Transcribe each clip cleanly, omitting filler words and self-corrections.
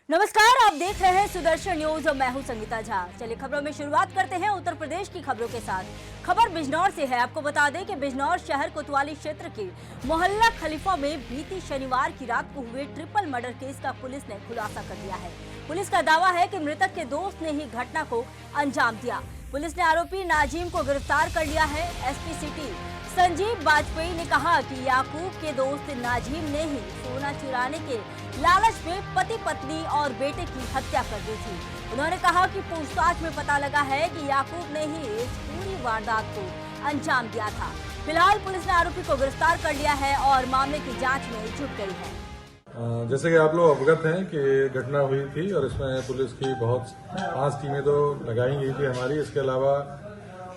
नमस्कार, आप देख रहे हैं सुदर्शन न्यूज और मैं हूं संगीता झा। चलिए खबरों में शुरुआत करते हैं उत्तर प्रदेश की खबरों के साथ। खबर बिजनौर से है। आपको बता दें कि बिजनौर शहर कोतवाली क्षेत्र के मोहल्ला खलीफा में बीती शनिवार की रात को हुए ट्रिपल मर्डर केस का पुलिस ने खुलासा कर दिया है। पुलिस का दावा है कि मृतक के दोस्त ने ही घटना को अंजाम दिया। पुलिस ने आरोपी नाजिम को गिरफ्तार कर लिया है। एसपी सिटी संजीव बाजपेयी ने कहा कि याकूब के दोस्त नाजिम ने ही सोना चुराने के लालच में पति पत्नी और बेटे की हत्या कर दी थी। उन्होंने कहा कि पूछताछ में पता लगा है कि याकूब ने ही इस पूरी वारदात को अंजाम दिया था। फिलहाल पुलिस ने आरोपी को गिरफ्तार कर लिया है और मामले की जांच में जुट गई है। जैसे कि आप लोग अवगत हैं कि घटना हुई थी और इसमें पुलिस की 5 टीमें तो लगाई गई थी हमारी। इसके अलावा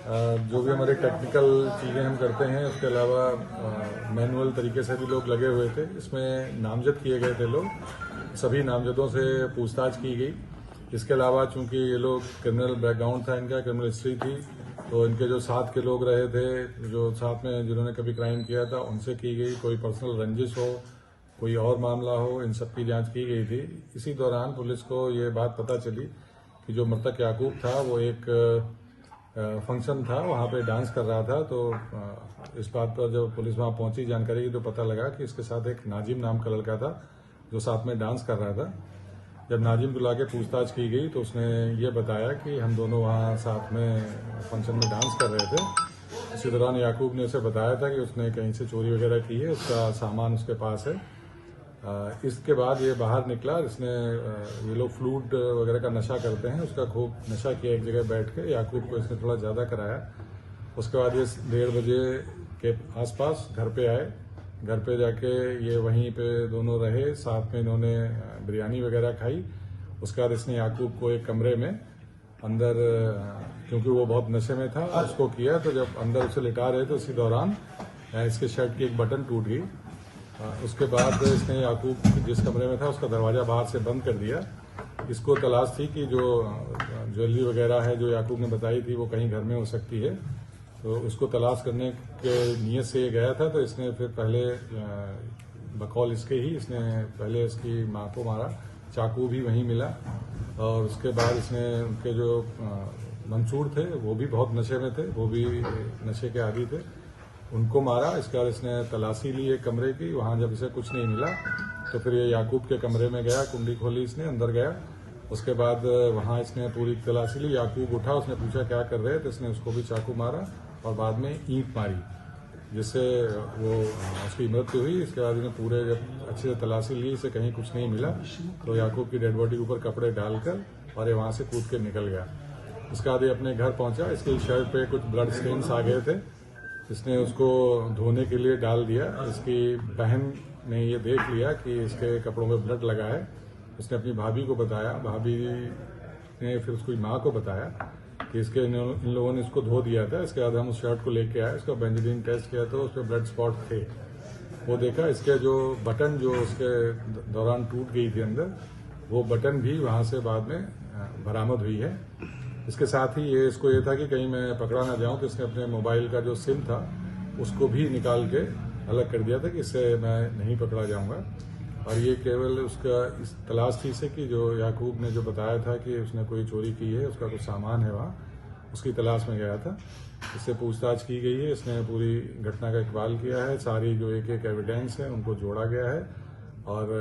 जो भी हमारे टेक्निकल चीजें हम करते हैं उसके अलावा मैनुअल तरीके से भी लोग लगे हुए थे। इसमें नामजद किए गए थे लोग, सभी नामजदों से पूछताछ की गई। इसके अलावा चूंकि ये लोग क्रिमिनल बैकग्राउंड था, इनका क्रिमिनल हिस्ट्री थी, तो इनके जो साथ के लोग रहे थे, जो साथ में जिन्होंने कभी क्राइम किया था, उनसे की गई। कोई पर्सनल रंजिश हो, कोई और मामला हो, इन सब की जांच की गई थी। इसी दौरान पुलिस को ये बात पता चली कि जो मृतक याकूब था वो एक फंक्शन था, वहां पे डांस कर रहा था। तो इस बात पर जब पुलिस वहां पहुंची जानकारी की तो पता लगा कि इसके साथ एक नाजिम नाम का लड़का था जो साथ में डांस कर रहा था। जब नाजिम को लाके पूछताछ की गई तो उसने ये बताया कि हम दोनों वहां साथ में फंक्शन में डांस कर रहे थे। इसी दौरान याकूब ने उसे बताया था कि उसने कहीं से चोरी वगैरह की है, उसका सामान उसके पास है। इसके बाद ये बाहर निकला। इसने ये लोग फ्लूट वगैरह का नशा करते हैं, उसका खूब नशा किया एक जगह बैठ के। याकूब को इसने थोड़ा ज्यादा कराया। उसके बाद ये 1:30 बजे के आसपास घर पे आए। घर पे जाके ये वहीं पे दोनों रहे, साथ में इन्होंने बिरयानी वगैरह खाई। उसके बाद इसने याकूब को एक कमरे में अंदर, क्योंकि वो बहुत नशे में था, उसको किया। तो जब अंदर उसे लिटा रहे थे उसी दौरान इसके शर्ट की एक बटन टूट गई। उसके बाद इसने याकूब जिस कमरे में था उसका दरवाजा बाहर से बंद कर दिया। इसको तलाश थी कि जो ज्वेलरी वगैरह है जो याकूब ने बताई थी वो कहीं घर में हो सकती है, तो उसको तलाश करने के नियत से ये गया था। तो इसने फिर पहले बकौल इसके ही इसने पहले इसकी माँ को मारा। चाकू भी वहीं मिला। और उसके बाद इसने उनके जो मंसूर थे वो भी बहुत नशे में थे, वो भी नशे के आदी थे, उनको मारा। इसके बाद इसने तलाशी ली एक कमरे की। वहां जब इसे कुछ नहीं मिला तो फिर ये याकूब के कमरे में गया, कुंडी खोली, इसने अंदर गया। उसके बाद वहां इसने पूरी तलाशी ली। याकूब उठा, उसने पूछा क्या कर रहे, तो इसने उसको भी चाकू मारा और बाद में ईंट मारी, जिससे वो उसकी मृत्यु हुई। इसके बाद इन्हें पूरे जब अच्छे से तलाशी ली, इसे कहीं कुछ नहीं मिला, तो याकूब की डेड बॉडी के ऊपर कपड़े डालकर और ये वहां से कूद के निकल गया। उसके बाद ये अपने घर पहुंचा। इसकी शर्ट पे कुछ ब्लड स्टेन्स आ गए थे, इसने उसको धोने के लिए डाल दिया। इसकी बहन ने ये देख लिया कि इसके कपड़ों में ब्लड लगा है। उसने अपनी भाभी को बताया। भाभी ने फिर उसकी माँ को बताया कि इन लोगों ने इसको धो दिया था। इसके बाद हम उस शर्ट को लेके आए, उसका बेंजीन टेस्ट किया तो उस पर ब्लड स्पॉट थे। वो देखा, इसके जो बटन जो उसके दौरान टूट गई थी अंदर, वो बटन भी वहां से बाद में बरामद हुई है। इसके साथ ही इसको ये था कि कहीं मैं पकड़ा ना जाऊं, तो इसने अपने मोबाइल का जो सिम था उसको भी निकाल के अलग कर दिया था कि इससे मैं नहीं पकड़ा जाऊंगा। और ये केवल उसका इस तलाश थी से कि जो याकूब ने जो बताया था कि उसने कोई चोरी की है, उसका कुछ सामान है वहाँ, उसकी तलाश में गया था। इससे पूछताछ की गई है। इसने पूरी घटना का इकबाल किया है। सारी जो एक एक एविडेंस है उनको जोड़ा गया है और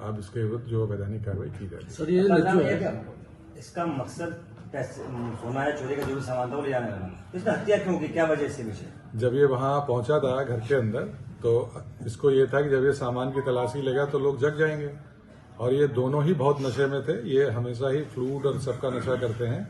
अब इसके विरुद्ध जो वैधानिक कार्रवाई की जाएगी। सर ये जो है इसका मकसद सोना या चोरी का जो भी सामान था वो ले जाने वाला, इसने हत्या क्यों की, क्या वजह से पीछे? जब ये वहां पहुंचा था घर के अंदर, तो इसको ये था कि जब ये सामान की तलाशी लेगा तो लोग जग जाएंगे। और ये दोनों ही बहुत नशे में थे। ये हमेशा ही फ्लूट और सबका नशा करते हैं।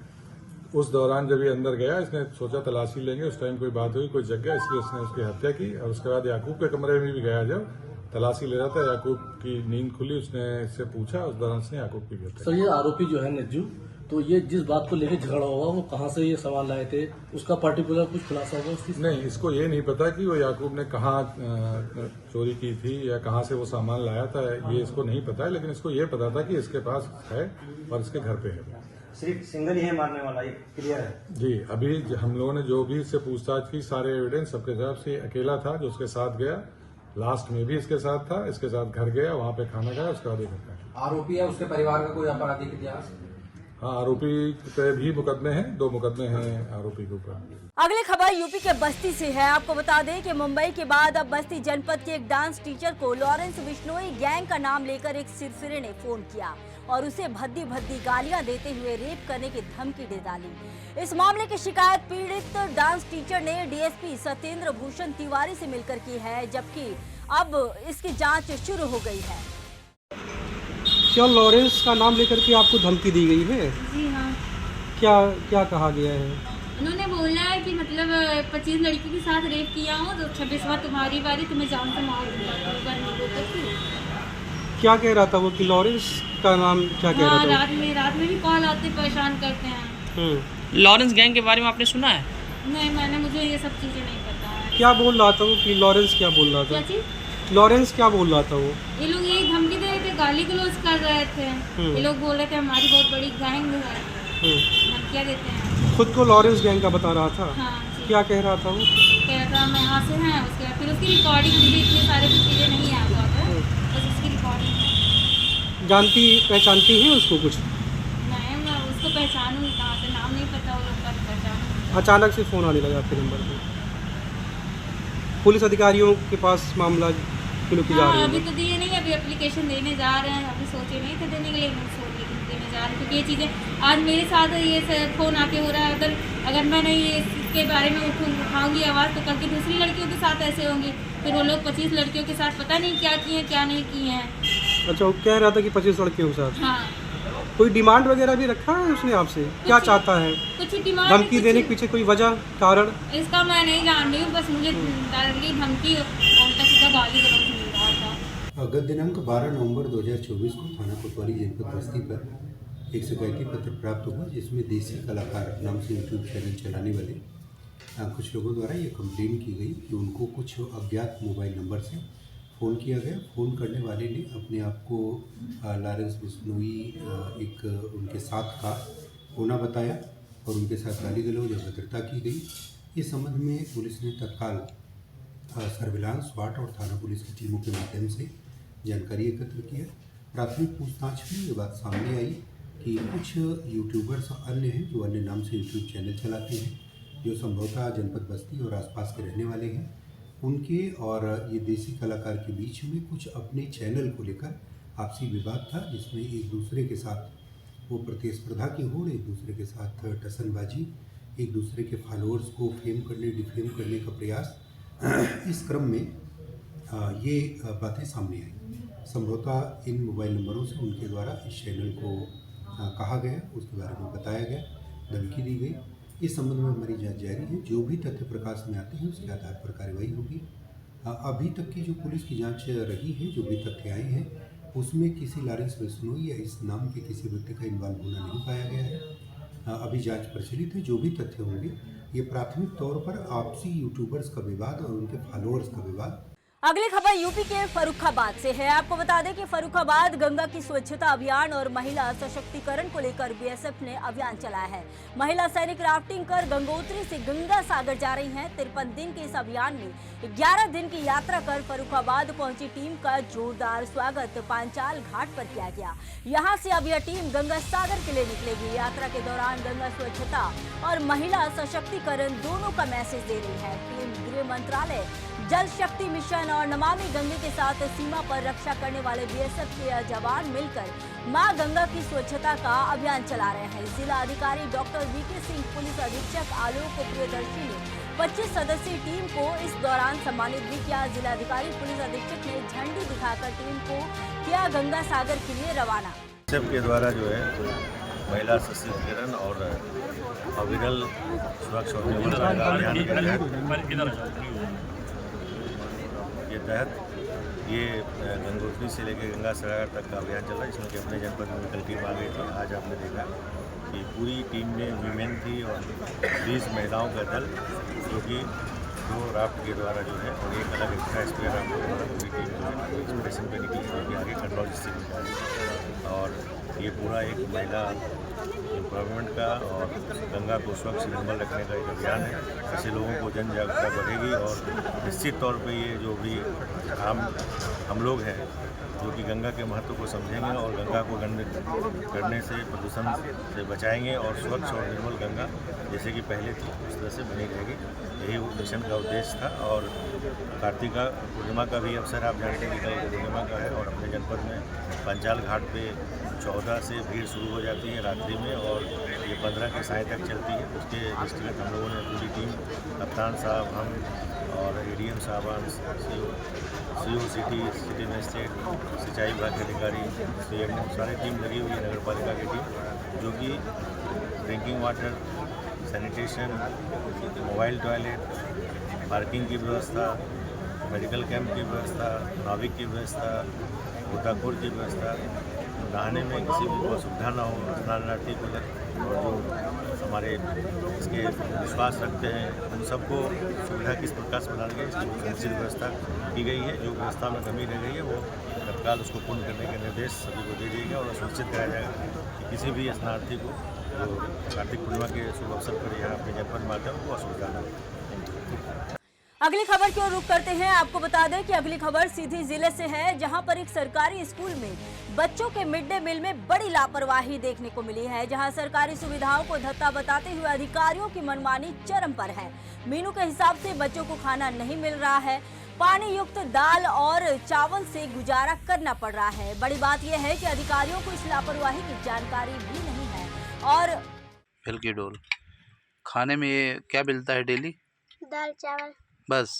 उस दौरान जब ये अंदर गया, इसने सोचा तलाशी लेंगे, उस टाइम कोई बात हुई, कोई जग गया, इसलिए इसने उसकी हत्या की। और उसके बाद याकूब के कमरे में भी गया, जब तलाशी ले रहा था, याकूब की नींद खुली, उसने इससे पूछा, उस दौरान इसने याकूब की हत्या। सर ये आरोपी जो है नज्जू, तो ये जिस बात को लेकर झगड़ा हुआ वो कहाँ से ये सामान लाए थे, उसका पर्टिकुलर कुछ खुलासा होगा उसकी? नहीं, इसको ये नहीं पता कि वो याकूब ने कहाँ चोरी की थी या कहाँ से वो सामान लाया था, ये इसको नहीं पता है। लेकिन इसको ये पता था कि इसके पास है और इसके घर पे है। सिर्फ सिंगल ही है मारने वाला, ये क्लियर है जी। अभी हम लोगों ने जो भी इससे पूछताछ की, सारे एविडेंस सबके हिसाब से अकेला था जो उसके साथ गया लास्ट में भी इसके साथ था, इसके साथ घर गया, वहां पे खाना खाया, उसके बाद ये घर गया। आरोपी है, उसके परिवार का कोई आपराधिक इतिहास? हाँ, आरोपी पे भी मुकदमे हैं, 2 मुकदमे हैं आरोपी के ऊपर। अगली खबर यूपी के बस्ती से है। आपको बता दें कि मुंबई के बाद अब बस्ती जनपद के एक डांस टीचर को लॉरेंस बिश्नोई गैंग का नाम लेकर एक सिरफिरे ने फोन किया और उसे भद्दी भद्दी गालियां देते हुए रेप करने की धमकी दे डाली। इस मामले की शिकायत पीड़ित डांस टीचर ने डीएसपी सत्येंद्र भूषण तिवारी से मिलकर की है, जबकि अब इसकी जांच शुरू हो गई है। क्या लॉरेंस का नाम लेकर के आपको धमकी दी गई है? जी हाँ। क्या क्या कहा गया है? उन्होंने बोला है कि मतलब 25 लड़की के साथ रेप किया हूँ तो 26वां तुम्हारी बारी, तुम्हें जान से मार दूंगा। क्या कह रहा था वो कि लॉरेंस का नाम क्या कह रहा था? रात में भी कॉल आते परेशान करते हैं। लॉरेंस गैंग के बारे में आपने सुना है? नहीं, मुझे ये सब चीज़ें नहीं पता है। क्या बोल रहा था वो कि लॉरेंस क्या बोल रहा था? क्या चीज़? लॉरेंस क्या बोल रहा था वो? ये लोग यही धमकी दे रहे थे, गाली गलौज कर रहे थे। ये लोग बोल रहे थे हमारी बहुत बड़ी गैंग है, धमकियाँ देते हैं। खुद को लॉरेंस गैंग का बता रहा था? हाँ जी। क्या कह रहा था वो? कह रहा था हम यहाँ से हैं, उसके फिर उसकी रिकॉर्डिंग भी इतनी सारी चीज़ें नहीं आ पाते, बस उसकी रिकॉर्डिंग है। पहचानती हैं उसको कुछ? नहीं, मैं उसको पहचानूँ कहाँ से, नाम नहीं पता वो लोग का पहचानूँ। अचानक से फोन आने लगा आपके नंबर पे। पुलिस अधिकारियों के पास मामला क्यों की जा रही है? अभी तो दिए नहीं, अभी एप्लीकेशन देने जा रहे हैं। अभी सोचे नहीं थे देने के लिए, देने जा रहे हैं क्योंकि ये चीज़ें आज मेरे साथ ये फ़ोन आके हो रहा है। अगर मैं नहीं इसके बारे में उठाऊंगी आवाज़ तो कल की दूसरी लड़कियों के साथ ऐसे होंगी, फिर वो लोग 25 लड़कियों के साथ पता नहीं क्या किए क्या नहीं किए हैं। अच्छा, वो कह रहा था कि 25 लड़कियों के साथ? हाँ। कोई डिमांड वगैरह भी रखा है उसने आपसे? क्या चाहता है? कुछ डिमांड, धमकी देने के पीछे कोई वजह कारण? इसका मैं नहीं जान रही हूँ, बस मुझे डायरेक्टली धमकी उल्टा सीधा गाली गलौज मिल रहा था। गत दिनांक 12 नवंबर 2024 को थाना कोतवाली जनपद बस्ती पर एक शिकायती पत्र प्राप्त हुआ, जिसमें देसी कलाकार नाम से यूट्यूब चैनल चलाने वाले कुछ लोगों द्वारा ये कंप्लेन की गई कि उनको कुछ अज्ञात मोबाइल नंबर से फ़ोन किया गया। फ़ोन करने वाले ने अपने आप को लॉरेंस बिश्नोई एक उनके साथ का होना बताया और उनके साथ गाली गलौज और अभद्रता की गई। इस संबंध में पुलिस ने तत्काल सर्विलांस, स्वाट और थाना पुलिस की टीमों के माध्यम से जानकारी एकत्र किया। प्राथमिक पूछताछ में ये बात सामने आई कि कुछ यूट्यूबर्स अन्य हैं जो अन्य नाम से यूट्यूब चैनल चलाते हैं, जो संभवतः जनपद बस्ती और आसपास के रहने वाले हैं। उनके और ये देसी कलाकार के बीच में कुछ अपने चैनल को लेकर आपसी विवाद था, जिसमें एक दूसरे के साथ वो प्रतिस्पर्धा की होड़, एक दूसरे के साथ टसनबाजी, एक दूसरे के फॉलोअर्स को फेम करने, डिफेम करने का प्रयास। इस क्रम में ये बातें सामने आई। संभवतः इन मोबाइल नंबरों से उनके द्वारा इस चैनल को कहा गया, उसके बारे में बताया गया, धमकी दी गई। इस संबंध में हमारी जांच जारी है। जो भी तथ्य प्रकाश में आते हैं उसके आधार पर कार्रवाई होगी। अभी तक की जो पुलिस की जांच रही है, जो भी तथ्य आए हैं, उसमें किसी लॉरेंस बिश्नोई या इस नाम के किसी व्यक्ति का इन्वॉल्व होना नहीं पाया गया है। अभी जांच प्रचलित है। जो भी तथ्य होंगे ये प्राथमिक तौर पर आपसी यूट्यूबर्स का विवाद और उनके फॉलोअर्स का विवाद। अगली खबर यूपी के फर्रुखाबाद से है। आपको बता दें कि फर्रुखाबाद गंगा की स्वच्छता अभियान और महिला सशक्तिकरण को लेकर बीएसएफ ने अभियान चलाया है। महिला सैनिक राफ्टिंग कर गंगोत्री से गंगा सागर जा रही हैं। 53 दिन के इस अभियान में 11 दिन की यात्रा कर फर्रुखाबाद पहुंची टीम का जोरदार स्वागत पांचाल घाट पर किया गया। यहां से अब यह टीम गंगा सागर के लिए निकलेगी। यात्रा के दौरान गंगा स्वच्छता और महिला सशक्तिकरण दोनों का मैसेज दे रही है। टीम गृह मंत्रालय, जल शक्ति मिशन और नमामि गंगे के साथ सीमा पर रक्षा करने वाले बीएसएफ के जवान मिलकर मां गंगा की स्वच्छता का अभियान चला रहे हैं। जिला अधिकारी डॉक्टर वीके सिंह, पुलिस अधीक्षक आलोक प्रियदर्शी ने 25 सदस्यीय टीम को इस दौरान सम्मानित भी किया। जिलाधिकारी पुलिस अधीक्षक ने झंडी दिखाकर टीम को किया गंगा सागर के लिए रवाना। बीएसएफ के द्वारा जो है महिला सशक्तिकरण और अविरल सुरक्षा अभियान के तहत ये गंगोत्री से लेकर गंगा सागर तक का अभियान चल रहा है, जिसमें कि अपने जनपद में कल टीम आ गई थी। आज आपने देखा कि पूरी टीम में वीमेन थी और 20 महिलाओं का दल, जो कि 2 राफ्ट के द्वारा जो है और एक अलग एक्स्ट्रा स्पेयर राफ्ट के द्वारा पूरी टीम जो है एक्सप्रेशन पे निकली, जो कि आगे कंट्रोल डिस्ट्रिक्ट में जा रही है। और ये पूरा एक महिला एम्पावरमेंट का और गंगा को स्वच्छ निर्मल रखने का एक अभियान है। इससे लोगों को जन जागरूकता बढ़ेगी और निश्चित तौर पे ये जो भी हम लोग हैं जो कि गंगा के महत्व को समझेंगे और गंगा को करने से प्रदूषण से बचाएंगे और स्वच्छ और निर्मल गंगा जैसे कि पहले थी उस तरह से बनी रहेगी। यही मिशन का उद्देश्य था। और कार्तिका पूर्णिमा का भी अवसर आप जानते हैं कि कल पूर्णिमा का है और अपने जनपद में पंचाल घाट पे 14 से भीड़ शुरू हो जाती है रात्रि में और ये 15 के साय तक चलती है। उसके दृष्टिगत हम लोगों ने पूरी टीम, कप्तान साहब, हम और एडीएम साहबान, सीओ सिटी मजिस्ट्रेट, सिंचाई विभाग के अधिकारी, सीएमओ, सारी टीम लगी हुई है, नगर पालिका की टीम, जो कि drinking water, sanitation, mobile toilet, parking की व्यवस्था, मेडिकल कैंप की व्यवस्था, नाविक की व्यवस्था, गोताखोर की व्यवस्था, नहाने में किसी भी को असुविधा ना हो, स्नानार्थी को और जो हमारे इसके विश्वास रखते हैं उन सबको सुविधा किस प्रकार से बनाने की इसकी सुनिश्चित व्यवस्था की गई है। जो व्यवस्था में कमी रह गई है वो तत्काल उसको पूर्ण करने के निर्देश सभी को दे दिएगा और सुनिश्चित कराया जाएगा कि किसी भी स्नानार्थी को जो कार्तिक पूर्णिमा के शुभ अवसर पर यहाँ अपने जनपद में आते हैं उनको असुविधा न हो। अगली खबर की ओर रुख करते हैं। आपको बता दें कि अगली खबर सीधी जिले से है, जहां पर एक सरकारी स्कूल में बच्चों के मिड डे मील में बड़ी लापरवाही देखने को मिली है, जहां सरकारी सुविधाओं को धत्ता बताते हुए अधिकारियों की मनमानी चरम पर है। मेनू के हिसाब से बच्चों को खाना नहीं मिल रहा है, पानी युक्त दाल और चावल से गुजारा करना पड़ रहा है। बड़ी बात यह है कि अधिकारियों को इस लापरवाही की जानकारी भी नहीं है। और हल्की डोल खाने में ये क्या मिलता है डेली? दाल चावल बस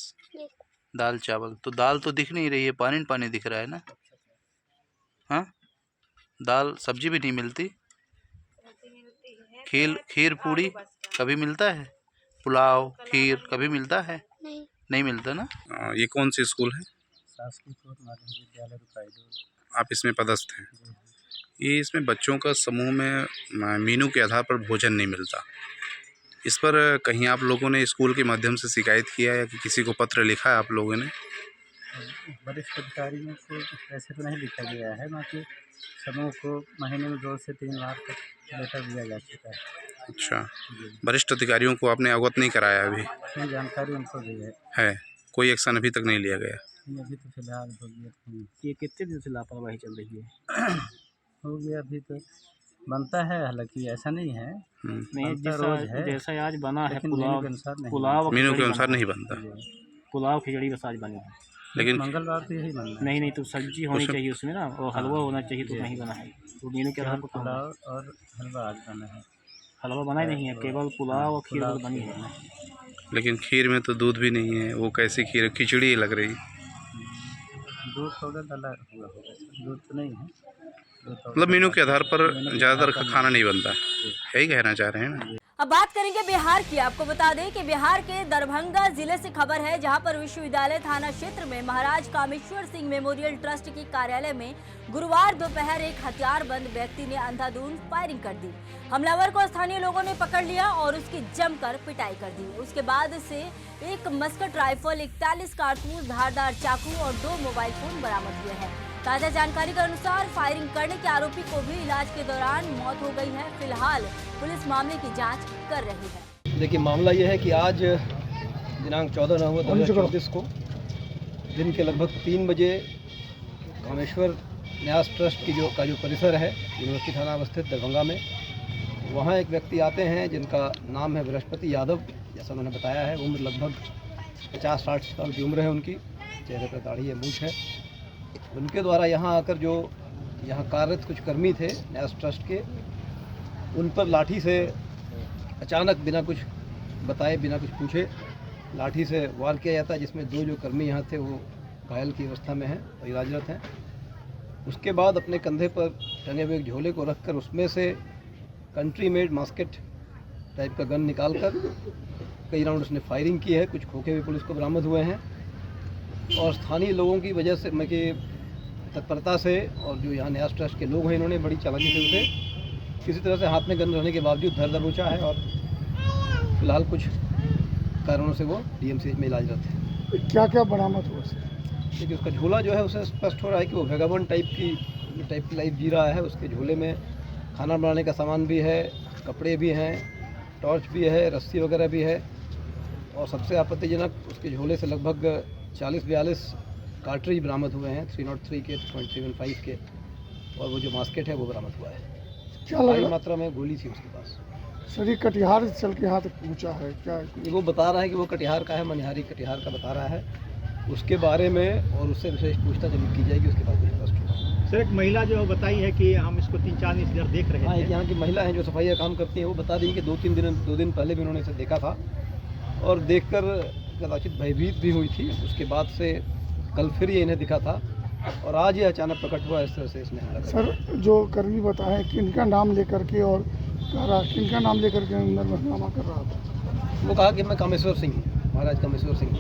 दाल चावल। तो दाल तो दिख नहीं रही है, पानी पानी दिख रहा है ना। हाँ, दाल सब्जी भी नहीं मिलती। खीर पूड़ी कभी मिलता है? पुलाव खीर कभी मिलता है? नहीं मिलता ना। ये कौन सी स्कूल है? आप इसमें पदस्थ हैं। ये इसमें बच्चों का समूह में मेनू के आधार पर भोजन नहीं मिलता। इस पर कहीं आप लोगों ने स्कूल के माध्यम से शिकायत किया है या कि किसी को पत्र लिखा है आप लोगों ने? वरिष्ठ अधिकारियों को ऐसे तो नहीं लिखा गया है, बाकी समूह को महीने में 2 से 3 बार तक लेटर दिया जा चुका है। अच्छा, वरिष्ठ अधिकारियों को आपने अवगत नहीं कराया अभी? नहीं, जानकारी उनको दी है। कोई एक्शन अभी तक नहीं लिया गया? अभी तो फिलहाल हो गया। ये कितने दिन से लापरवाही चल रही है? हो गया अभी तो बनता है, हालांकि ऐसा नहीं है। नहीं, जैसा आज बना है पुलाव मेनू के अनुसार नहीं बनता। पुलाव खिचड़ी बस आज बनी है, लेकिन मंगलवार तो यही बनता है। नहीं तो सब्जी होनी चाहिए उसमें ना, और हलवा होना चाहिए, तो नहीं बना है। तो मेनू के आधार पर पुलाव और हलवा आज बना है। हलवा बना ही नहीं है, केवल पुलाव और खीर बनी है। लेकिन खीर में तो दूध भी नहीं है, वो कैसी खीर? खिचड़ी लग रही। दूध थोड़ा डाला हुआ होगा, दूध तो नहीं है। मतलब मेनू के आधार पर ज़्यादातर खाना नहीं बनता, यही कहना चाह रहे हैं ना। अब बात करेंगे बिहार की। आपको बता दें कि बिहार के दरभंगा जिले से खबर है, जहां पर विश्वविद्यालय थाना क्षेत्र में महाराज कामेश्वर सिंह मेमोरियल ट्रस्ट के कार्यालय में गुरुवार दोपहर एक हथियारबंद व्यक्ति ने अंधाधुंध फायरिंग कर दी। हमलावर को स्थानीय लोगों ने पकड़ लिया और उसकी जमकर पिटाई कर दी। उसके बाद से एक मस्कट राइफल, 41 कारतूस, धारदार चाकू और 2 मोबाइल फोन बरामद हुए हैं। ताजा जानकारी के अनुसार फायरिंग करने के आरोपी को भी इलाज के दौरान मौत हो गई है। फिलहाल पुलिस मामले की जांच कर रही है। देखिए, मामला यह है कि आज दिनांक 14/9/2024 को दिन के लगभग 3 बजे कामेश्वर न्यास ट्रस्ट की जो परिसर है यूनिवर्सिटी थाना अवस्थित दरभंगा में, वहाँ एक व्यक्ति आते हैं जिनका नाम है बृहस्पति यादव। जैसा उन्होंने बताया है, उम्र लगभग 50-60 साल की उम्र है उनकी, चेहरे पर दाढ़ी है, मूछ है। उनके द्वारा यहाँ आकर जो यहाँ कार्यरत कुछ कर्मी थे न्यास ट्रस्ट के, उन पर लाठी से अचानक बिना कुछ बताए, बिना कुछ पूछे लाठी से वार किया जाता है, जिसमें 2 जो कर्मी यहाँ थे वो घायल की अवस्था में हैं और इलाजरत हैं। उसके बाद अपने कंधे पर टंगे हुए एक झोले को रखकर उसमें से कंट्री मेड मास्केट टाइप का गन निकालकर कई राउंड उसने फायरिंग की है। कुछ खोखे भी पुलिस को बरामद हुए हैं और स्थानीय लोगों की वजह से, मैं कि तत्परता से, और जो यहाँ न्यास ट्रस्ट के लोग हैं, इन्होंने बड़ी चालाकी से उसे किसी तरह से हाथ में गन रहने के बावजूद धर दबोचा है और फिलहाल कुछ कारणों से वो DMCH में इलाजरत है। क्या क्या बरामद हुआ? देखिए, उसका झोला जो है उसे स्पष्ट हो रहा है कि वो वेगाबन टाइप की टाइप की लाइफ जी रहा है। उसके झोले में खाना बनाने का सामान भी है, कपड़े भी हैं, टॉर्च भी है, रस्सी वगैरह भी है। और सबसे आपत्तिजनक उसके झोले से लगभग 40-42 कार्ट्रिज बरामद हुए हैं 303 के 0.75 के, और वो जो मास्केट है वो बरामद हुआ है। क्या लग बड़ी रहा मात्रा में गोली थी उसके पास। सर ये कटिहार चल के यहाँ तक पहुँचा है क्या? ये वो बता रहा है कि वो कटिहार का है, मनिहारी कटिहार का बता रहा है। उसके बारे में और उससे विशेष पूछताछ जरूर की जाएगी, उसके बाद कुछ स्पष्ट होगा। सर एक महिला जो बताई है कि हम इसको 3-4 दिन से देख रहे हैं। हाँ, यहाँ की महिला हैं जो सफाई का काम करती हैं, वो बता रही है कि 2 दिन पहले भी उन्होंने इसे देखा था और देखकर कदाचित भयभीत भी हुई थी। उसके बाद से कल फिर ये इन्हें दिखा था और आज ये अचानक प्रकट हुआ। इस तरह से इसने हमला सर जो कर्मी बताए किनका नाम लेकर के और किनका नाम लेकर के अंदर हंगामा कर रहा था? वो कहा कि मैं कामेश्वर सिंह, महाराज कामेश्वर सिंह,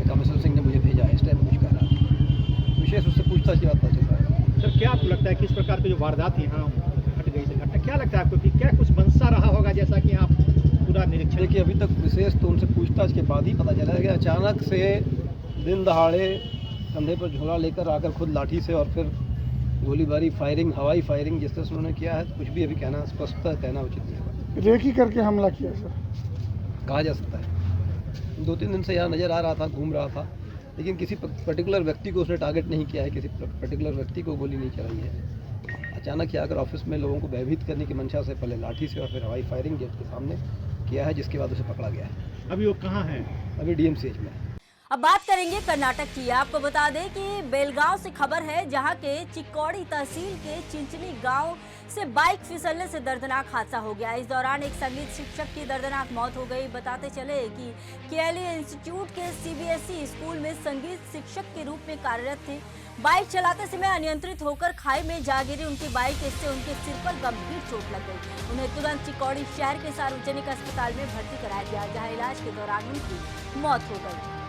कामेश्वर सिंह ने मुझे भेजा है, इस टाइप कुछ कह रहा था। विशेष उससे पूछताछ की बात पता चल रहा है। सर क्या आपको लगता है कि इस प्रकार की जो वारदात यहाँ घट गई से घटना, क्या लगता है आपको कि क्या कुछ बंसा रहा होगा, जैसा कि आप पूरा निरीक्षण? देखिए अभी तक विशेष तो उनसे पूछताछ के बाद ही पता चला है कि अचानक से दिन दहाड़े कंधे पर झोला लेकर आकर खुद लाठी से और फिर गोलीबारी, फायरिंग, हवाई फायरिंग जिस तरह से उन्होंने किया है, तो कुछ भी अभी कहना स्पष्टता कहना उचित नहीं होगा। रेकी करके हमला किया सर कहा जा सकता है। 2-3 दिन से यहाँ नज़र आ रहा था, घूम रहा था, लेकिन किसी पर्टिकुलर व्यक्ति को उसने टारगेट नहीं किया है, किसी पर्टिकुलर व्यक्ति को गोली नहीं चलाई है। अचानक ही आकर ऑफिस में लोगों को भयभीत करने की मंशा से पहले लाठी से और फिर हवाई फायरिंग गेट के सामने किया है, जिसके बाद उसे पकड़ा गया है। अभी वो कहाँ है? अभी DMCH में। अब बात करेंगे कर्नाटक की। आपको बता दें कि बेलगांव से खबर है, जहां के चिक्कोड़ी तहसील के चिंचनी गांव से बाइक फिसलने से दर्दनाक हादसा हो गया। इस दौरान एक संगीत शिक्षक की दर्दनाक मौत हो गई। बताते चले कि केएलई इंस्टीट्यूट के CBSE स्कूल में संगीत शिक्षक के रूप में कार्यरत थे। बाइक चलाते समय अनियंत्रित होकर खाई में जा गिरी उनकी बाइक। इससे उनके सिर पर गंभीर चोट लग गई। उन्हें तुरंत चिक्कोड़ी शहर के सार्वजनिक अस्पताल में भर्ती कराया गया, जहाँ इलाज के दौरान उनकी मौत हो गई।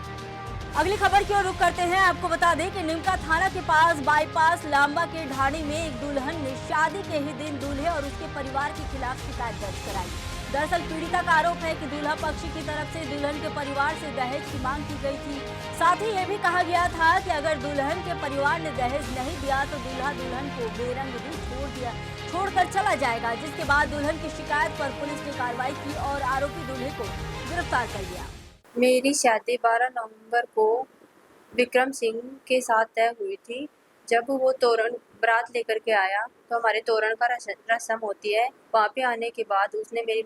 अगली खबर की ओर रुख करते हैं। आपको बता दें कि निमका थाना के पास बाईपास लांबा के ढाणी में एक दुल्हन ने शादी के ही दिन दूल्हे और उसके परिवार के खिलाफ शिकायत दर्ज कराई। दरअसल पीड़िता का आरोप है कि दूल्हा पक्ष की तरफ से दुल्हन के परिवार से दहेज की मांग की गई थी। साथ ही ये भी कहा गया था कि अगर दुल्हन के परिवार ने दहेज नहीं दिया तो दूल्हा दुल्हन को बेरंग भी छोड़कर चला जाएगा। जिसके बाद दुल्हन की शिकायत पर पुलिस ने कार्रवाई की और आरोपी दूल्हे को गिरफ्तार कर लिया। मेरी शादी 12 नवंबर को विक्रम सिंह के साथ तय हुई थी। जब वो तोरण बारात लेकर के आया तो हमारे तोरण का रस्म होती है। वहाँ पे आने के बाद उसने मेरी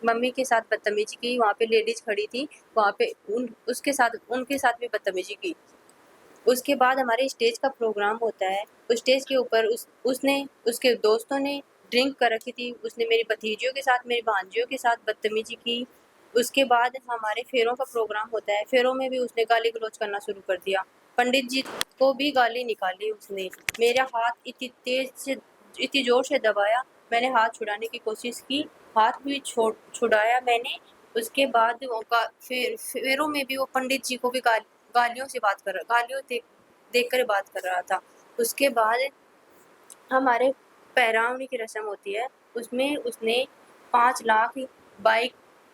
मम्मी के साथ बदतमीजी की। वहाँ पे लेडीज खड़ी थी, वहाँ पे उनके साथ भी बदतमीजी की। उसके बाद हमारे स्टेज का प्रोग्राम होता है। उस स्टेज के ऊपर उसने उसके दोस्तों ने ड्रिंक कर रखी थी। उसने मेरी भतीजियों के साथ, मेरी भांजियों के साथ बदतमीजी की। उसके बाद हमारे फेरों का प्रोग्राम होता है। फेरों में भी उसने गाली गलौज करना शुरू कर दिया। पंडित जी को भी गाली निकाली उसने। मेरा हाथ इतनी जोर से दबाया, मैंने हाथ छुड़ाने की कोशिश की, हाथ भी छुड़ाया मैंने। उसके बाद फेरों में भी वो पंडित जी को भी गालियों देख कर बात कर रहा था। उसके बाद हमारे पैरावनी की रस्म होती है, उसमें उसने 5 लाख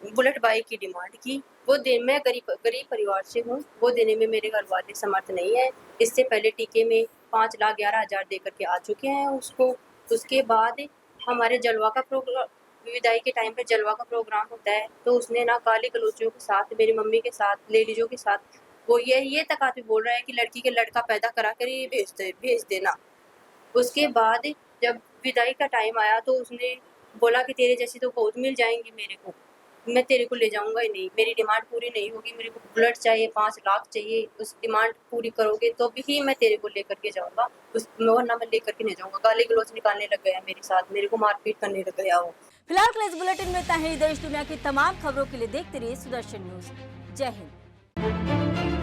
बुलेट बाइक की डिमांड की। वो मैं गरीब परिवार से हूँ, वो देने में मेरे घर वाले समर्थ नहीं है। इससे पहले टीके में 5,11,000 दे करके आ चुके हैं उसको। उसके बाद हमारे जलवा का प्रोग्राम, विदाई के टाइम पे जलवा का प्रोग्राम होता है, तो उसने ना गाली गलौजों के साथ, मेरी मम्मी के साथ, लेडीजों के साथ, वो ये तक आके बोल रहा है कि लड़की के लड़का पैदा करा कर ये भेज देना। उसके बाद जब विदाई का टाइम आया तो उसने बोला कि तेरे जैसी तो बहुत मिल जाएंगी मेरे को, मैं तेरे को ले जाऊंगा ही नहीं, मेरी डिमांड पूरी नहीं होगी, मेरे को बुलेट चाहिए, 5 लाख चाहिए, उस डिमांड पूरी करोगे तो भी मैं तेरे को लेकर के जाऊंगा, वरना मैं लेकर के नहीं जाऊंगा। गाली गलौज निकालने लग गया मेरे साथ, मेरे को मारपीट करने लग गया वो। फिलहाल के इस बुलेटिन में इतना ही। देश दुनिया की तमाम खबरों के लिए देखते रहिए सुदर्शन न्यूज। जय हिंद।